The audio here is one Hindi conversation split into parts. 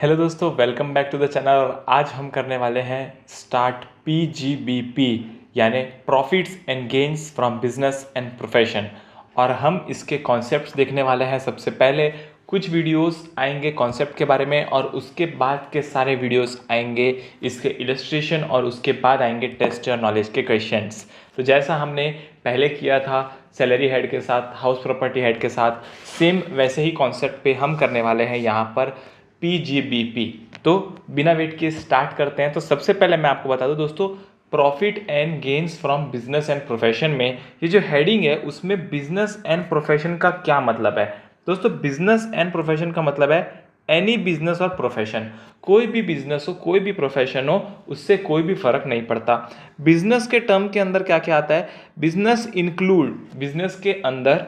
हेलो दोस्तों, welcome back to the channel. और आज हम करने वाले हैं स्टार्ट PGBP यानी profits and gains from business and profession. और हम इसके कॉन्सेप्ट्स देखने वाले हैं। सबसे पहले कुछ वीडियोस आएंगे कॉन्सेप्ट के बारे में, और उसके बाद के सारे वीडियोस आएंगे इसके इलस्ट्रेशन, और उसके बाद आएंगे टेस्ट और नॉलेज के क्वेश्चंस। तो जैसा हमने पहले किया था सैलरी हेड के साथ, हाउस प्रॉपर्टी हेड के साथ, सेम वैसे ही कॉन्सेप्ट पे हम करने वाले हैं यहाँ पर PGBP। तो बिना वेट किए स्टार्ट करते हैं। तो सबसे पहले मैं आपको बता दूं दोस्तों, profit and gains from business and profession में ये जो हेडिंग है उसमें बिजनेस एंड प्रोफेशन का क्या मतलब है। दोस्तों, बिजनेस एंड प्रोफेशन का मतलब है एनी बिजनेस और प्रोफेशन। कोई भी बिजनेस हो, कोई भी प्रोफेशन हो, उससे कोई भी फर्क नहीं पड़ता। बिजनेस के टर्म के अंदर क्या क्या आता है? बिजनेस इंक्लूड, बिजनेस के अंदर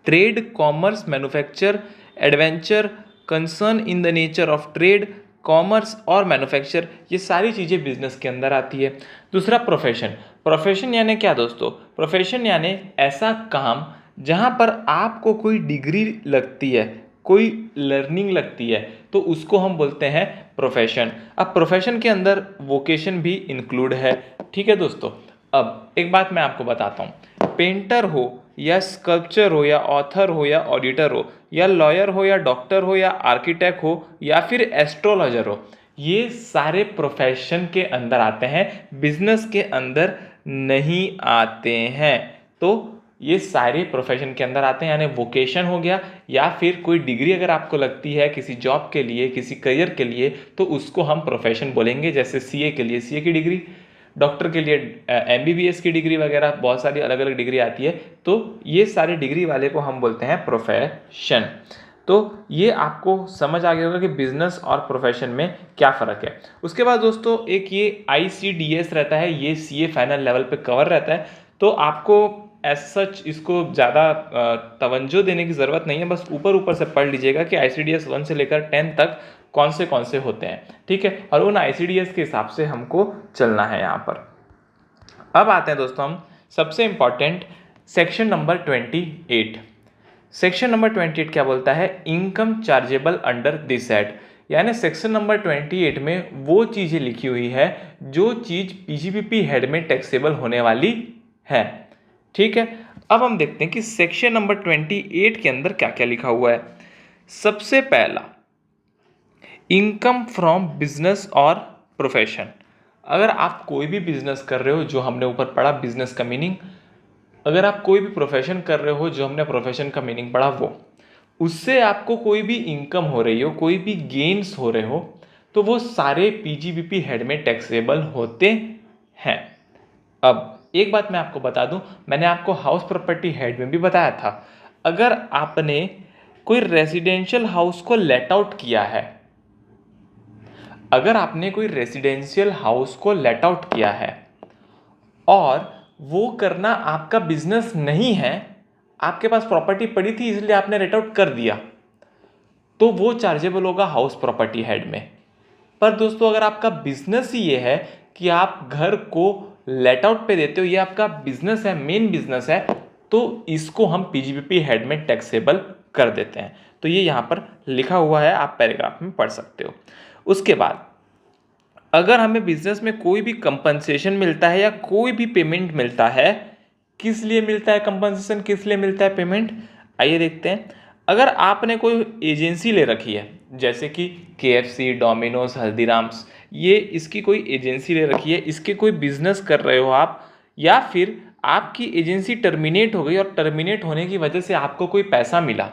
trade, commerce, manufacture, adventure, concern in the nature of trade, commerce और मैन्युफैक्चर, ये सारी चीज़ें बिजनेस के अंदर आती है। दूसरा प्रोफेशन। प्रोफेशन यानी क्या दोस्तों? प्रोफेशन यानी ऐसा काम जहाँ पर आपको कोई डिग्री लगती है, कोई लर्निंग लगती है, तो उसको हम बोलते हैं प्रोफेशन। अब प्रोफेशन के अंदर वोकेशन भी इंक्लूड है। ठीक है दोस्तों, अब एक बात मैं आपको बताता हूँ। पेंटर हो या स्कल्पचर हो या ऑथर हो या ऑडिटर हो या लॉयर हो या डॉक्टर हो या आर्किटेक्ट हो या फिर एस्ट्रोलॉजर हो, ये सारे प्रोफेशन के अंदर आते हैं, बिजनेस के अंदर नहीं आते हैं। तो ये सारे प्रोफेशन के अंदर आते हैं, यानी वोकेशन हो गया या फिर कोई डिग्री अगर आपको लगती है किसी जॉब के लिए, किसी करियर के लिए, तो उसको हम प्रोफेशन बोलेंगे। जैसे सीए के लिए सीए की डिग्री, डॉक्टर के लिए MBBS की डिग्री वगैरह, बहुत सारी अलग अलग डिग्री आती है। तो ये सारी डिग्री वाले को हम बोलते हैं प्रोफेशन। तो ये आपको समझ आ गया होगा कि बिजनेस और प्रोफेशन में क्या फ़र्क है। उसके बाद दोस्तों एक ये ICDS रहता है, ये CA फाइनल लेवल पे कवर रहता है। तो आपको एज सच इसको ज़्यादा तवज्जो देने की ज़रूरत नहीं है, बस ऊपर ऊपर से पढ़ लीजिएगा कि ICDS 1 से लेकर 10 तक कौन से होते हैं। ठीक है, और उन ICDS के हिसाब से हमको चलना है यहाँ पर। अब आते हैं दोस्तों हम सबसे important section number 28। Section number 28 क्या बोलता है? Income chargeable under this act. यानी सेक्शन नंबर 28 में वो चीज़ें लिखी हुई है जो चीज़ PGBP हेड में टैक्सेबल होने वाली है। ठीक है, अब हम देखते हैं कि सेक्शन नंबर 28 के अंदर क्या क्या लिखा हुआ है। सबसे पहला, इनकम फ्रॉम बिजनेस और प्रोफेशन। अगर आप कोई भी बिजनेस कर रहे हो, जो हमने ऊपर पढ़ा बिजनेस का मीनिंग, अगर आप कोई भी प्रोफेशन कर रहे हो, जो हमने प्रोफेशन का मीनिंग पढ़ा वो, उससे आपको कोई भी इनकम हो रही हो, कोई भी गेन्स हो रहे हो, तो वो सारे PGBP हेड में टैक्सेबल होते हैं। अब एक बात मैं आपको बता दूं, मैंने आपको हाउस प्रॉपर्टी हेड में भी बताया था, अगर आपने कोई रेजिडेंशियल हाउस को लेट आउट किया है, अगर आपने कोई रेजिडेंशियल हाउस को लेट आउट किया है और वो करना आपका बिजनेस नहीं है, आपके पास प्रॉपर्टी पड़ी थी इसलिए आपने लेट आउट कर दिया, तो वो चार्जेबल होगा हाउस प्रॉपर्टी हेड में। पर दोस्तों, अगर आपका बिजनेस ही ये है कि आप घर को लेट आउट पे देते हो, ये आपका बिजनेस है, मेन बिजनेस है, तो इसको हम PGBP हेड में टैक्सेबल कर देते हैं। तो ये यहाँ पर लिखा हुआ है, आप पैराग्राफ में पढ़ सकते हो। उसके बाद अगर हमें बिजनेस में कोई भी कंपनसेशन मिलता है या कोई भी पेमेंट मिलता है, किस लिए मिलता है कंपनसेशन, किस लिए मिलता है पेमेंट, आइए देखते हैं। अगर आपने कोई एजेंसी ले रखी है, जैसे कि KFC, डोमिनोज, हल्दीराम्स, ये इसकी कोई एजेंसी ले रखी है, इसके कोई बिजनेस कर रहे हो आप, या फिर आपकी एजेंसी टर्मिनेट हो गई और टर्मिनेट होने की वजह से आपको कोई पैसा मिला,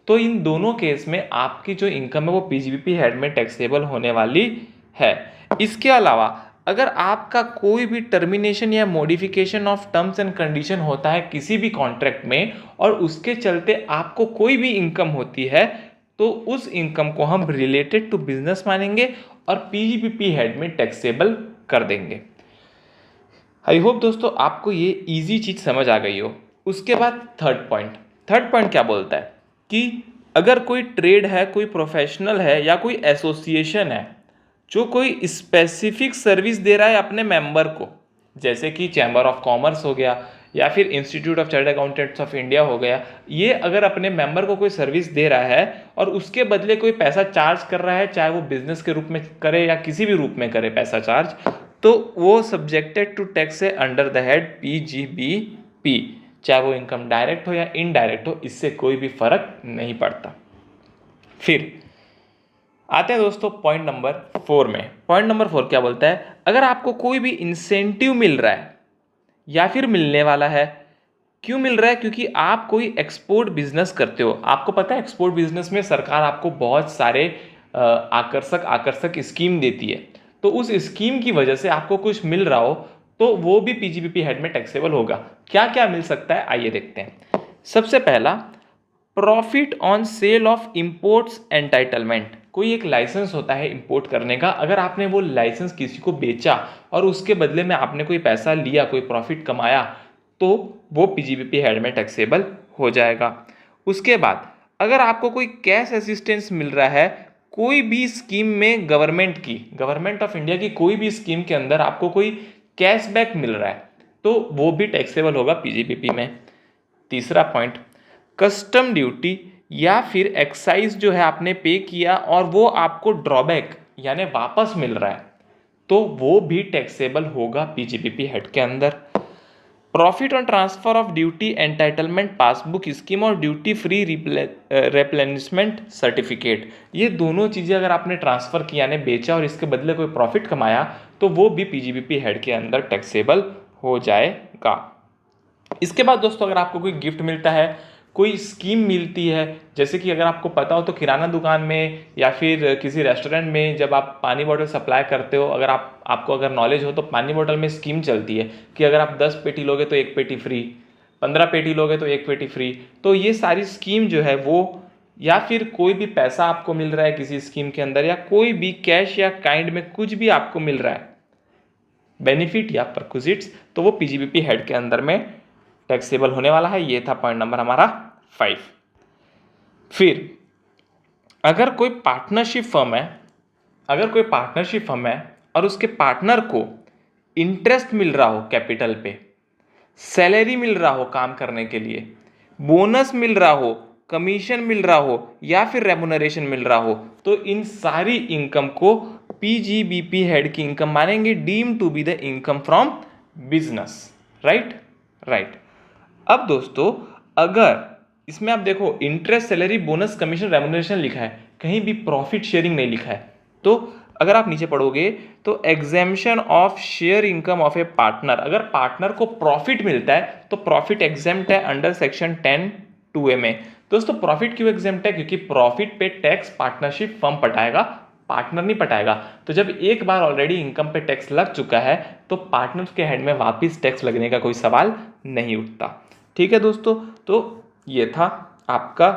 तो इन दोनों केस में आपकी जो इनकम है वो PGBP हेड में टैक्सेबल होने वाली है। इसके अलावा अगर आपका कोई भी टर्मिनेशन या modification of terms and condition होता है किसी भी कॉन्ट्रैक्ट में, और उसके चलते आपको कोई भी इनकम होती है, तो उस इनकम को हम रिलेटेड टू बिजनेस मानेंगे और PGBP हेड में टैक्सेबल कर देंगे। आई होप दोस्तों आपको ये इजी चीज समझ आ गई हो। उसके बाद थर्ड पॉइंट क्या बोलता है कि अगर कोई ट्रेड है, कोई प्रोफेशनल है या कोई एसोसिएशन है जो कोई स्पेसिफिक सर्विस दे रहा है अपने मेंबर को, जैसे कि चैम्बर ऑफ कॉमर्स हो गया या फिर institute of chartered accountants of India हो गया, ये अगर अपने मेंबर को कोई सर्विस दे रहा है और उसके बदले कोई पैसा चार्ज कर रहा है, चाहे वो बिजनेस के रूप में करे या किसी भी रूप में करे पैसा चार्ज, तो वो सब्जेक्टेड टू टैक्स है अंडर द हेड PGBP, चाहे वो इनकम डायरेक्ट हो या इनडायरेक्ट हो, इससे कोई भी फर्क नहीं पड़ता। फिर आते हैं दोस्तों पॉइंट नंबर 4 में। पॉइंट नंबर 4 क्या बोलता है, अगर आपको कोई भी इंसेंटिव मिल रहा है या फिर मिलने वाला है, क्यों मिल रहा है, क्योंकि आप कोई एक्सपोर्ट बिजनेस करते हो। आपको पता है एक्सपोर्ट बिजनेस में सरकार आपको बहुत सारे आकर्षक स्कीम देती है, तो उस स्कीम की वजह से आपको कुछ मिल रहा हो तो वो भी PGBP हेड में टैक्सेबल होगा। क्या क्या मिल सकता है आइए देखते हैं। सबसे पहला, profit on sale of imports entitlement. कोई एक लाइसेंस होता है इंपोर्ट करने का, अगर आपने वो लाइसेंस किसी को बेचा और उसके बदले में आपने कोई पैसा लिया, कोई प्रॉफिट कमाया, तो वो PGBP हेड में टैक्सेबल हो जाएगा। उसके बाद अगर आपको कोई कैश असिस्टेंस मिल रहा है कोई भी स्कीम में, गवर्नमेंट ऑफ इंडिया की कोई भी स्कीम के अंदर आपको कोई कैशबैक मिल रहा है, तो वो भी टैक्सेबल होगा PGBP में। तीसरा पॉइंट, कस्टम ड्यूटी या फिर एक्साइज जो है आपने पे किया और वो आपको ड्रॉबैक यानी वापस मिल रहा है, तो वो भी टैक्सेबल होगा PGBP हेड के अंदर। Profit on transfer of duty entitlement passbook scheme और ड्यूटी फ्री रिप्लेनिशमेंट सर्टिफिकेट, ये दोनों चीज़ें अगर आपने ट्रांसफर किया यानी बेचा और इसके बदले कोई प्रॉफिट कमाया, तो वो भी PGBP हेड के अंदर टैक्सेबल हो जाएगा। इसके बाद दोस्तों अगर आपको कोई गिफ्ट मिलता है, कोई स्कीम मिलती है, जैसे कि अगर आपको पता हो तो किराना दुकान में या फिर किसी रेस्टोरेंट में जब आप पानी बॉटल सप्लाई करते हो, अगर आपको अगर नॉलेज हो तो पानी बॉटल में स्कीम चलती है कि अगर आप 10 पेटी लोगे तो 1 पेटी फ्री, 15 पेटी लोगे तो 1 पेटी फ्री। तो ये सारी स्कीम जो है वो, या फिर कोई भी पैसा आपको मिल रहा है किसी स्कीम के अंदर, या कोई भी कैश या काइंड में कुछ भी आपको मिल रहा है बेनिफिट या परक्विजिट्स, तो वो PGBP हेड के अंदर में टैक्सेबल होने वाला है। ये था पॉइंट नंबर हमारा 5। फिर अगर कोई पार्टनरशिप फर्म है और उसके पार्टनर को इंटरेस्ट मिल रहा हो कैपिटल पे, सैलरी मिल रहा हो काम करने के लिए, बोनस मिल रहा हो, कमीशन मिल रहा हो या फिर रेम्युनरेशन मिल रहा हो, तो इन सारी इनकम को PGBP हेड की इनकम मानेंगे, deem to be the income from business. Right. अब दोस्तों अगर इसमें आप देखो interest, salary, bonus, commission, remuneration लिखा है, कहीं भी प्रॉफिट शेयरिंग नहीं लिखा है, तो अगर आप नीचे पढ़ोगे तो exemption of share income of A partner, अगर पार्टनर को प्रॉफिट मिलता है तो प्रॉफिट एग्जेम्प्ट है अंडर सेक्शन 10(2)A में। दोस्तों प्रॉफिट क्यों एग्जेम्प्ट है, क्योंकि प्रॉफिट पे टैक्स पार्टनरशिप फर्म पटाएगा, पार्टनर नहीं पटाएगा। तो जब एक बार ऑलरेडी इनकम पे टैक्स लग चुका है तो पार्टनर के हेड में वापस टैक्स लगने का कोई सवाल नहीं उठता। ठीक है दोस्तों, तो ये था आपका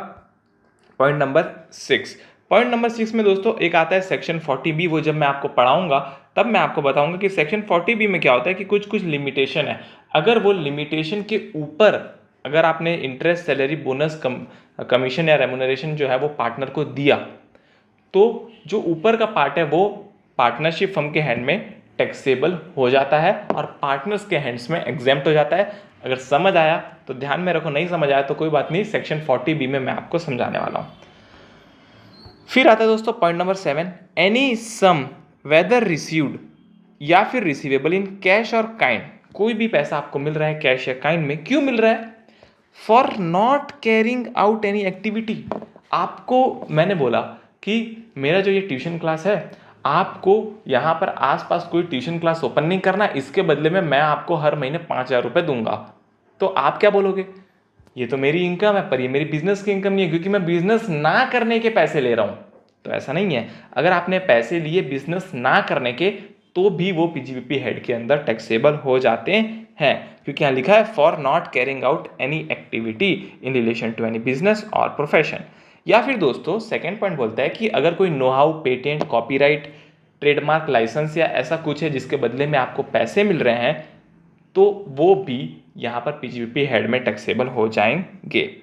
पॉइंट नंबर 6। पॉइंट नंबर 6 में दोस्तों एक आता है सेक्शन 40B, वो जब मैं आपको पढ़ाऊंगा तब मैं आपको बताऊंगा कि सेक्शन 40B में क्या होता है, कि कुछ लिमिटेशन है। अगर वो लिमिटेशन के ऊपर अगर आपने इंटरेस्ट, सैलरी, बोनस, कमीशन या रेम्युनरेशन जो है वो पार्टनर को दिया, तो जो ऊपर का पार्ट है वो पार्टनरशिप फर्म के हैंड में टैक्सेबल हो जाता है और पार्टनर्स के हैंड्स में एग्जेम्प्ट हो जाता है। अगर समझ आया तो ध्यान में रखो, नहीं समझ आया तो कोई बात नहीं, सेक्शन 40B में मैं आपको समझाने वाला हूं। फिर आता है दोस्तों पॉइंट नंबर 7, एनी सम वेदर रिसीव्ड या फिर रिसीवेबल इन कैश और काइंड, कोई भी पैसा आपको मिल रहा है कैश या काइंड में, क्यों मिल रहा है, for not carrying out any activity. आपको मैंने बोला कि मेरा जो ये ट्यूशन क्लास है, आपको यहाँ पर आसपास कोई ट्यूशन क्लास ओपन नहीं करना, इसके बदले में मैं आपको हर महीने 5,000 रुपये दूंगा। तो आप क्या बोलोगे, ये तो मेरी इनकम है पर ये मेरी बिजनेस की इनकम नहीं है, क्योंकि मैं बिजनेस ना करने के पैसे ले रहा हूँ। तो ऐसा नहीं है, अगर आपने पैसे लिए बिजनेस ना करने के तो भी वो PGBP हेड के अंदर टैक्सेबल हो जाते हैं, क्योंकि यहाँ लिखा है for not carrying out any activity in relation to any business और प्रोफेशन। या फिर दोस्तों सेकेंड पॉइंट बोलता है कि अगर कोई know how, patent, copyright, trademark, licence या ऐसा कुछ है जिसके बदले में आपको पैसे मिल रहे हैं, तो वो भी यहाँ पर PGBP हेड में टैक्सेबल हो जाएंगे।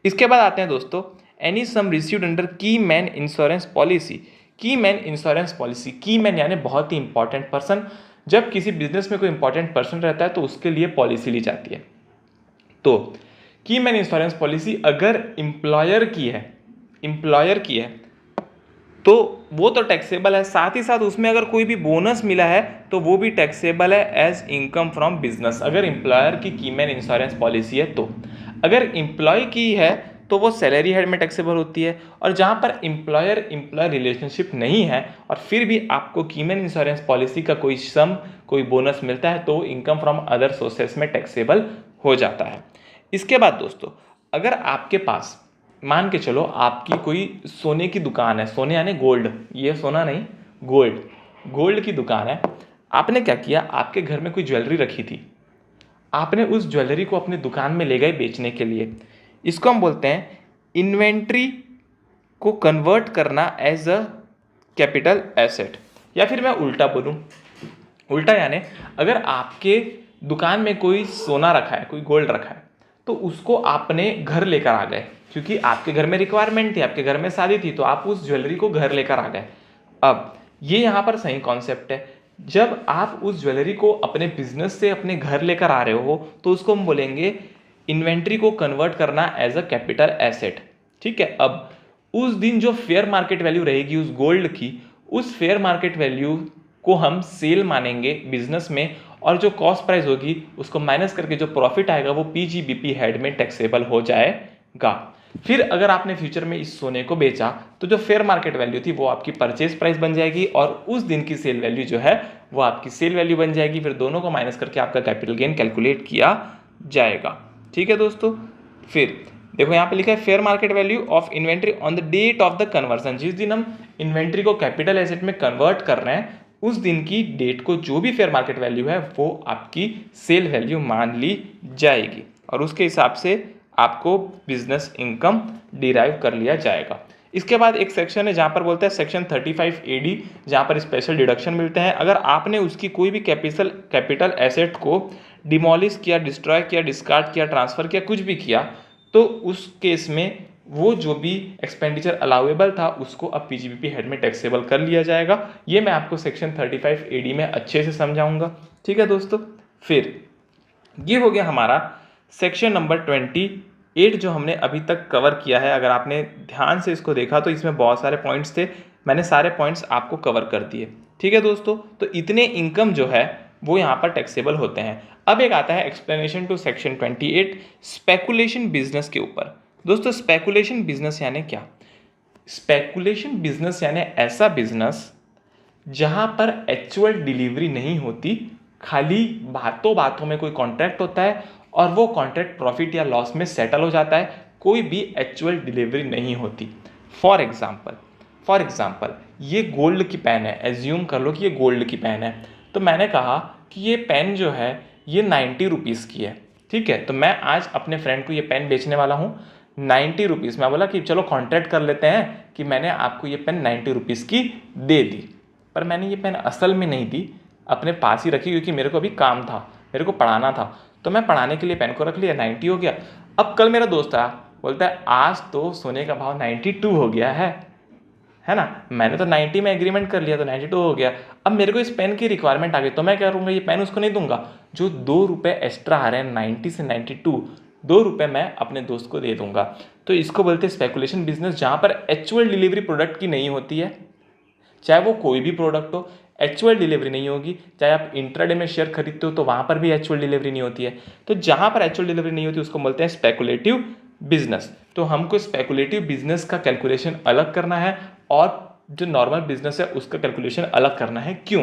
इसके बाद आते हैं दोस्तों एनी सम रिसीव्ड अंडर की मैन इंश्योरेंस पॉलिसी। की मैन इंश्योरेंस पॉलिसी, की मैन यानी बहुत ही इंपॉर्टेंट पर्सन। जब किसी बिजनेस में कोई इंपॉर्टेंट पर्सन रहता है तो उसके लिए पॉलिसी ली जाती है। तो की मैन इंश्योरेंस पॉलिसी अगर एम्प्लॉयर की है तो वो तो टैक्सेबल है, साथ ही साथ उसमें अगर कोई भी बोनस मिला है तो वो भी टैक्सेबल है एज इनकम फ्रॉम बिजनेस, अगर एम्प्लॉयर की कीमैन इंश्योरेंस पॉलिसी है तो। अगर एम्प्लॉय की है तो वो सैलरी हेड में टैक्सेबल होती है, और जहाँ पर एम्प्लॉयर एम्प्लॉय रिलेशनशिप नहीं है और फिर भी आपको कीमैन इंश्योरेंस पॉलिसी का कोई सम कोई बोनस मिलता है तो इनकम फ्रॉम अदर सोर्सेस में टैक्सेबल हो जाता है। इसके बाद दोस्तों, अगर आपके पास मान के चलो आपकी कोई सोने की दुकान है, सोने यानी गोल्ड, ये सोना नहीं गोल्ड की दुकान है। आपने क्या किया, आपके घर में कोई ज्वेलरी रखी थी, आपने उस ज्वेलरी को अपनी दुकान में ले गए बेचने के लिए। इसको हम बोलते हैं इन्वेंट्री को कन्वर्ट करना एज अ कैपिटल एसेट। या फिर मैं उल्टा बोलूँ, उल्टा यानी अगर आपके दुकान में कोई सोना रखा है, कोई गोल्ड रखा है, तो उसको आपने घर लेकर आ गए क्योंकि आपके घर में रिक्वायरमेंट थी, आपके घर में शादी थी, तो आप उस ज्वेलरी को घर लेकर आ गए। अब ये यहाँ पर सही कॉन्सेप्ट है, जब आप उस ज्वेलरी को अपने बिजनेस से अपने घर लेकर आ रहे हो तो उसको हम बोलेंगे इन्वेंट्री को कन्वर्ट करना एज अ कैपिटल एसेट। ठीक है, अब उस दिन जो फेयर मार्केट वैल्यू रहेगी उस गोल्ड की, उस फेयर मार्केट वैल्यू को हम सेल मानेंगे बिजनेस में, और जो कॉस्ट प्राइस होगी उसको माइनस करके जो प्रॉफिट आएगा वो पीजीबीपी हेड में टैक्सेबल हो जाएगा। फिर अगर आपने फ्यूचर में इस सोने को बेचा तो जो फेयर मार्केट वैल्यू थी वो आपकी परचेज प्राइस बन जाएगी, और उस दिन की सेल वैल्यू जो है वो आपकी सेल वैल्यू बन जाएगी। फिर दोनों को माइनस करके आपका कैपिटल गेन कैलकुलेट किया जाएगा। ठीक है दोस्तों, फिर देखो यहाँ पे लिखा है fair market value of inventory on the date of the conversion. जिस दिन हम इन्वेंट्री को कैपिटल एसेट में कन्वर्ट कर रहे हैं उस दिन की डेट को जो भी फेयर मार्केट वैल्यू है वो आपकी सेल वैल्यू मान ली जाएगी, और उसके हिसाब से आपको बिजनेस इनकम डिराइव कर लिया जाएगा। इसके बाद एक सेक्शन है जहाँ पर बोलता है सेक्शन 35 AD, जहाँ पर स्पेशल डिडक्शन मिलते हैं। अगर आपने उसकी कोई भी कैपिटल एसेट को डिमोलिश किया, डिस्ट्रॉय किया, डिस्कार्ड किया, ट्रांसफर किया, कुछ भी किया, तो उस केस में वो जो भी एक्सपेंडिचर अलाउेबल था उसको अब पीजीबीपी हेड में टैक्सेबल कर लिया जाएगा। ये मैं आपको सेक्शन 35 AD में अच्छे से समझाऊंगा। ठीक है दोस्तों, फिर ये हो गया हमारा सेक्शन नंबर 28 जो हमने अभी तक कवर किया है। अगर आपने ध्यान से इसको देखा तो इसमें बहुत सारे पॉइंट्स थे, मैंने सारे पॉइंट्स आपको कवर कर दिए। ठीक है दोस्तों, तो इतने इनकम जो है वो यहाँ पर टैक्सेबल होते हैं। अब एक आता है explanation to section 28 speculation business के ऊपर। दोस्तों स्पेकुलेशन बिजनेस यानी क्या? स्पेकुलेशन बिजनेस यानी ऐसा बिजनेस जहां पर एक्चुअल डिलीवरी नहीं होती, खाली बातों बातों में कोई कॉन्ट्रैक्ट होता है और वो कॉन्ट्रैक्ट प्रॉफिट या लॉस में सेटल हो जाता है, कोई भी एक्चुअल डिलीवरी नहीं होती। फॉर एग्जाम्पल ये गोल्ड की पेन है, एज्यूम कर लो कि ये गोल्ड की पेन है, तो मैंने कहा कि ये पेन जो है ये 90 रुपीज़ की है। ठीक है, तो मैं आज अपने फ्रेंड को ये पेन बेचने वाला हूँ 90 रुपीज़। मैं बोला कि चलो कॉन्ट्रैक्ट कर लेते हैं कि मैंने आपको ये पेन 90 रुपीज़ की दे दी, पर मैंने ये पेन असल में नहीं दी, अपने पास ही रखी क्योंकि मेरे को अभी काम था, मेरे को पढ़ाना था, तो मैं पढ़ाने के लिए पेन को रख लिया, 90 हो गया। अब कल मेरा दोस्त आया, बोलता है आज तो सोने का भाव 92 हो गया है ना, मैंने तो 90 में एग्रीमेंट कर लिया तो 92 हो गया। अब मेरे को इस पेन की रिक्वायरमेंट आ गई, तो मैं क्या करूँगा, ये पेन उसको नहीं दूंगा, जो 2 रुपये एक्स्ट्रा आ रहे हैं 90 से 92, 2 रुपये मैं अपने दोस्त को दे दूंगा। तो इसको बोलते हैं स्पेकुलेशन बिजनेस, जहाँ पर एक्चुअल डिलीवरी प्रोडक्ट की नहीं होती है, चाहे वो कोई भी प्रोडक्ट हो, एक्चुअल डिलीवरी नहीं होगी। चाहे आप इंट्राडे में शेयर खरीदते हो तो वहाँ पर भी एक्चुअल डिलीवरी नहीं होती है। तो जहाँ पर एक्चुअल डिलीवरी नहीं होती उसको बोलते हैं स्पेकुलेटिव बिजनेस। तो हमको स्पेकुलेटिव बिजनेस का कैलकुलेशन अलग करना है और जो नॉर्मल बिजनेस है उसका कैलकुलेशन अलग करना है। क्यों?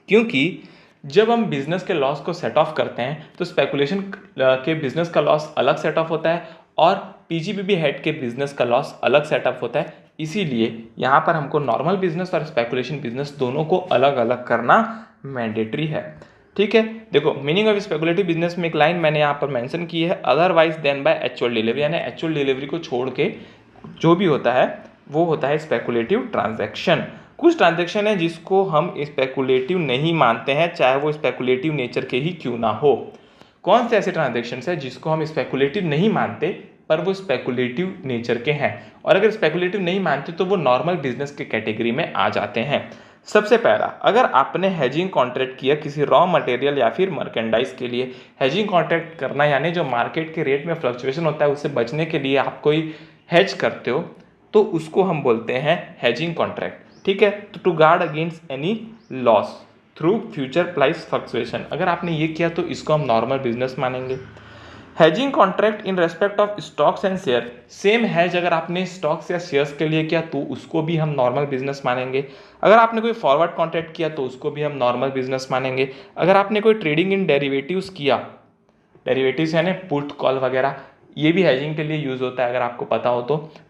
क्योंकि जब हम बिजनेस के लॉस को सेट ऑफ करते हैं तो स्पेकुलेशन के बिजनेस का लॉस अलग सेट ऑफ होता है और पीजीबीबी हेड के बिजनेस का लॉस अलग सेटअप होता है। इसीलिए यहाँ पर हमको नॉर्मल बिजनेस और स्पेकुलेशन बिजनेस दोनों को अलग अलग करना मैंडेटरी है। ठीक है, देखो मीनिंग ऑफ स्पेकुलेटिव बिजनेस में एक लाइन मैंने यहाँ पर मेंशन की है, otherwise than by actual delivery, यानी एक्चुअल डिलीवरी को छोड़ के जो भी होता है वो होता है स्पेकुलेटिव ट्रांजैक्शन। कुछ ट्रांजैक्शन है जिसको हम स्पेकुलेटिव नहीं मानते हैं, चाहे वो स्पेकुलेटिव नेचर के ही क्यों ना हो। कौन से ऐसे ट्रांजैक्शन है जिसको हम स्पेकुलेटिव नहीं मानते पर वो स्पेकुलेटिव नेचर के हैं, और अगर स्पेकुलेटिव नहीं मानते तो वो नॉर्मल बिजनेस के कैटेगरी में आ जाते हैं। सबसे पहला, अगर आपने हेजिंग कॉन्ट्रैक्ट किया किसी रॉ मटेरियल या फिर मर्केंडाइज के लिए, हेजिंग कॉन्ट्रैक्ट करना यानी जो मार्केट के रेट में फ्लक्चुएशन होता है उससे बचने के लिए आप कोई हेज करते हो, तो उसको हम बोलते हैं हेजिंग कॉन्ट्रैक्ट। ठीक है, तो to guard against any loss through future price fluctuation, अगर आपने ये किया तो इसको हम नॉर्मल बिजनेस मानेंगे। Hedging contract in respect of stocks and share, same hedge अगर आपने स्टॉक्स या शेयर्स के लिए किया तो उसको भी हम नॉर्मल बिजनेस मानेंगे। अगर आपने कोई फॉरवर्ड कॉन्ट्रैक्ट किया तो उसको भी हम नॉर्मल बिजनेस मानेंगे। अगर आपने कोई ट्रेडिंग इन डेरिवेटिव्स किया, डेरिवेटिव्स यानी पुट कॉल वगैरह, ये भी हेजिंग के लिए यूज होता है अगर आपको पता हो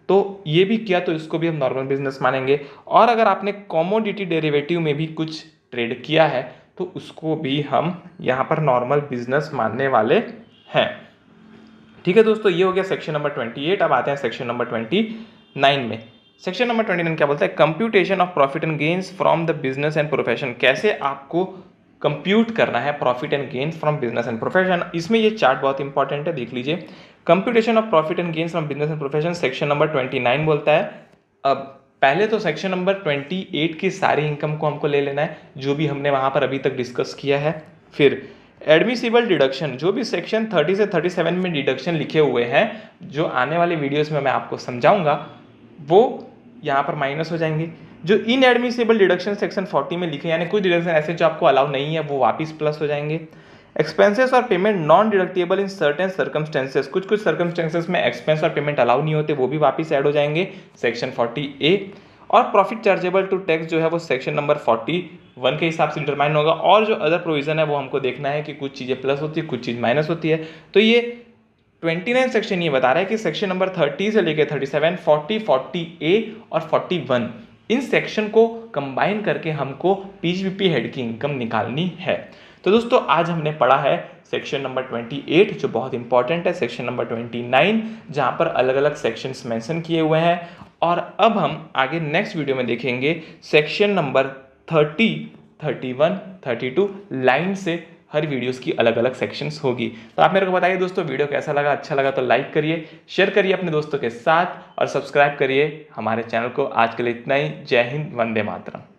तो ये भी किया तो इसको भी हम नॉर्मल बिजनेस मानेंगे। और अगर आपने कॉमोडिटी डेरिवेटिव में भी कुछ ट्रेड किया है तो उसको भी हम यहाँ पर नॉर्मल बिजनेस मानने वाले हैं। ठीक है दोस्तों, ये हो गया सेक्शन नंबर 28। अब आते हैं सेक्शन नंबर 29 में। सेक्शन नंबर 29 क्या बोलता है? Computation of profit and gains from the business and profession, कैसे आपको कंप्यूट करना है profit and gains from business and profession. इसमें ये चार्ट बहुत इंपॉर्टेंट है, देख लीजिए। Computation of profit and gains from business and profession section number 29 बोलता है। अब पहले तो सेक्शन नंबर 28 की सारी इनकम को हमको ले लेना है जो भी हमने वहां पर अभी तक डिस्कस किया है। फिर एडमिसिबल डिडक्शन, जो भी सेक्शन 30 से 37 में डिडक्शन लिखे हुए हैं, जो आने वाले वीडियोस में मैं आपको समझाऊंगा, वो यहाँ पर माइनस हो जाएंगे। जो इनएडमिसिबल डिडक्शन सेक्शन 40 में लिखे, यानी कुछ डिडक्शन ऐसे जो आपको अलाउ नहीं है, वो वापस प्लस हो जाएंगे। एक्सपेंसेस और payment non deductible in certain circumstances, कुछ सर्कमस्टेंसेस में एक्सपेंस और पेमेंट अलाउ नहीं होते, वो भी वापस ऐड हो जाएंगे सेक्शन 40A। और प्रॉफिट चार्जेबल टू टैक्स जो है वो सेक्शन नंबर 41 के हिसाब से डिटरमाइन होगा। और जो अदर प्रोविजन है वो हमको देखना है कि कुछ चीज़ें प्लस होती है, कुछ चीज़ माइनस होती है। तो ये 29 सेक्शन ये बता रहा है कि सेक्शन नंबर 30 से लेकर 37, 40, 40A और 41, इन सेक्शन को कंबाइन करके हमको पीजीबीपी हेड की इनकम निकालनी है। तो दोस्तों आज हमने पढ़ा है सेक्शन नंबर 28 जो बहुत इंपॉर्टेंट है, सेक्शन नंबर 29 जहां पर अलग अलग सेक्शंस मेंशन किए हुए हैं। और अब हम आगे नेक्स्ट वीडियो में देखेंगे सेक्शन नंबर 30, 31, 32 लाइन से हर वीडियोस की अलग अलग सेक्शंस होगी। तो आप मेरे को बताइए दोस्तों वीडियो कैसा लगा, अच्छा लगा तो लाइक करिए, शेयर करिए अपने दोस्तों के साथ और सब्सक्राइब करिए हमारे चैनल को। आज के लिए इतना ही। जय हिंद, वंदे मातरम।